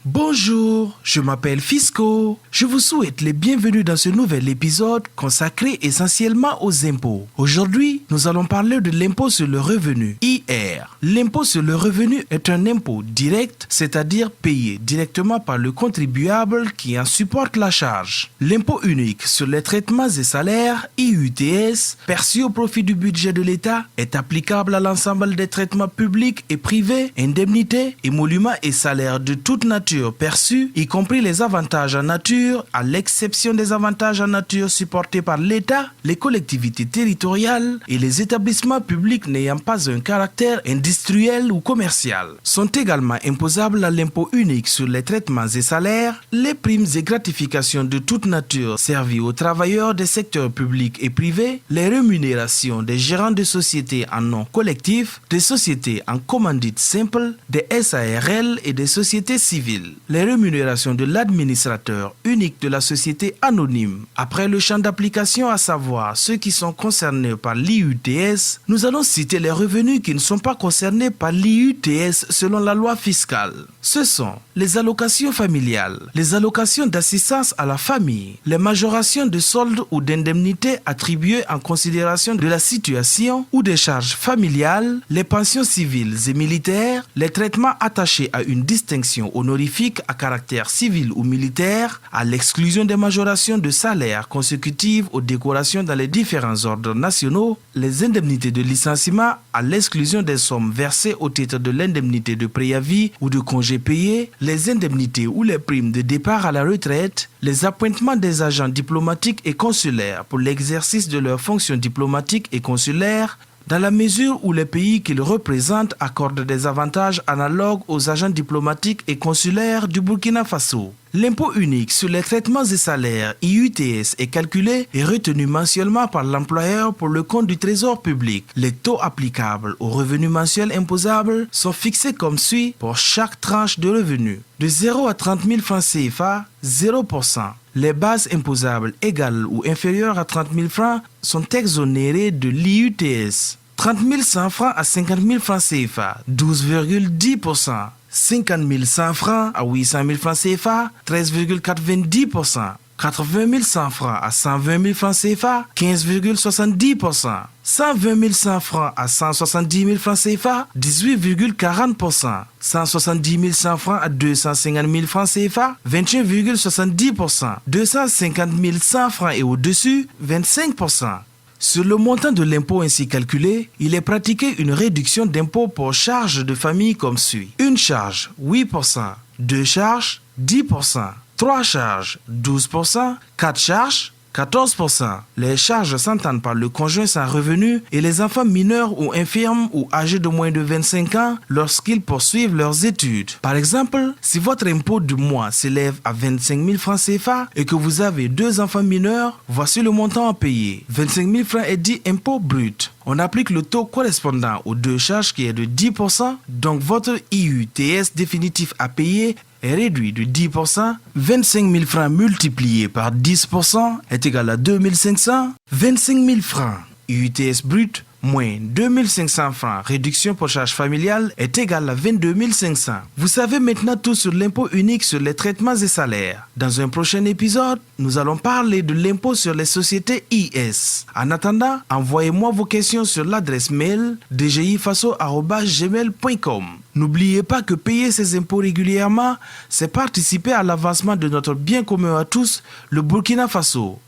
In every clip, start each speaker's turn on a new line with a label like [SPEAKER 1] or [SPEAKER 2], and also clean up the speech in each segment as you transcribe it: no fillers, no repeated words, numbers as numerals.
[SPEAKER 1] Bonjour, je m'appelle Fisco. Je vous souhaite les bienvenus dans ce nouvel épisode consacré essentiellement aux impôts. Aujourd'hui, nous allons parler de l'impôt sur le revenu, IR. L'impôt sur le revenu est un impôt direct, c'est-à-dire payé directement par le contribuable qui en supporte la charge. L'impôt unique sur les traitements et salaires, IUTS, perçu au profit du budget de l'État, est applicable à l'ensemble des traitements publics et privés, indemnités, émoluments et salaires de toute nature perçus, y compris les avantages en nature, à l'exception des avantages en nature supportés par l'État, les collectivités territoriales et les établissements publics n'ayant pas un caractère industriel ou commercial. Sont également imposables à l'impôt unique sur les traitements et salaires, les primes et gratifications de toute nature servies aux travailleurs des secteurs publics et privés, les rémunérations des gérants de sociétés en nom collectif, des sociétés en commandite simple, des SARL et des sociétés civiles. Les rémunérations de l'administrateur unique de la société anonyme. Après le champ d'application, à savoir ceux qui sont concernés par l'IUTS, nous allons citer les revenus qui ne sont pas concernés par l'IUTS selon la loi fiscale. Ce sont les allocations familiales, les allocations d'assistance à la famille, les majorations de soldes ou d'indemnités attribuées en considération de la situation ou des charges familiales, les pensions civiles et militaires, les traitements attachés à une distinction honorifique à caractère civil ou militaire, à l'exclusion des majorations de salaire consécutives aux décorations dans les différents ordres nationaux, les indemnités de licenciement, à l'exclusion des sommes versées au titre de l'indemnité de préavis ou de congés payés, les indemnités ou les primes de départ à la retraite, les appointements des agents diplomatiques et consulaires pour l'exercice de leurs fonctions diplomatiques et consulaires, dans la mesure où les pays qu'ils représentent accordent des avantages analogues aux agents diplomatiques et consulaires du Burkina Faso. L'impôt unique sur les traitements et salaires IUTS est calculé et retenu mensuellement par l'employeur pour le compte du trésor public. Les taux applicables aux revenus mensuels imposables sont fixés comme suit pour chaque tranche de revenus. De 0 à 30 000 francs CFA, 0%. Les bases imposables égales ou inférieures à 30 000 francs sont exonérées de l'IUTS. 30 100 francs à 50 000 francs CFA, 12,10%. 50 100 francs à 800 000 francs CFA, 13,90%. 80 100 francs à 120 000 francs CFA, 15,70%. 120 100 francs à 170 000 francs CFA, 18,40%. 170 100 francs à 250 000 francs CFA, 21,70%. 250 100 francs et au-dessus, 25%. Sur le montant de l'impôt ainsi calculé, il est pratiqué une réduction d'impôt pour charges de famille comme suit. Une charge, 8%. Deux charges, 10%. 3 charges, 12%, 4 charges, 14%. Les charges s'entendent par le conjoint sans revenu et les enfants mineurs ou infirmes ou âgés de moins de 25 ans lorsqu'ils poursuivent leurs études. Par exemple, si votre impôt du mois s'élève à 25 000 francs CFA et que vous avez 2 enfants mineurs, voici le montant à payer. 25 000 francs est dit impôt brut. On applique le taux correspondant aux 2 charges qui est de 10%, donc votre IUTS définitif à payer est réduit de 10%, 25 000 francs multiplié par 10% est égal à 2500, 25 000 francs IUTS brut moins 2500 francs réduction pour charge familiale est égal à 22 500. Vous savez maintenant tout sur l'impôt unique sur les traitements et salaires. Dans un prochain épisode, nous allons parler de l'impôt sur les sociétés IS. En attendant, envoyez-moi vos questions sur l'adresse mail dgifaso@gmail.com. N'oubliez pas que payer ces impôts régulièrement, c'est participer à l'avancement de notre bien commun à tous, le Burkina Faso.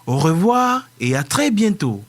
[SPEAKER 1] Au revoir et à très bientôt.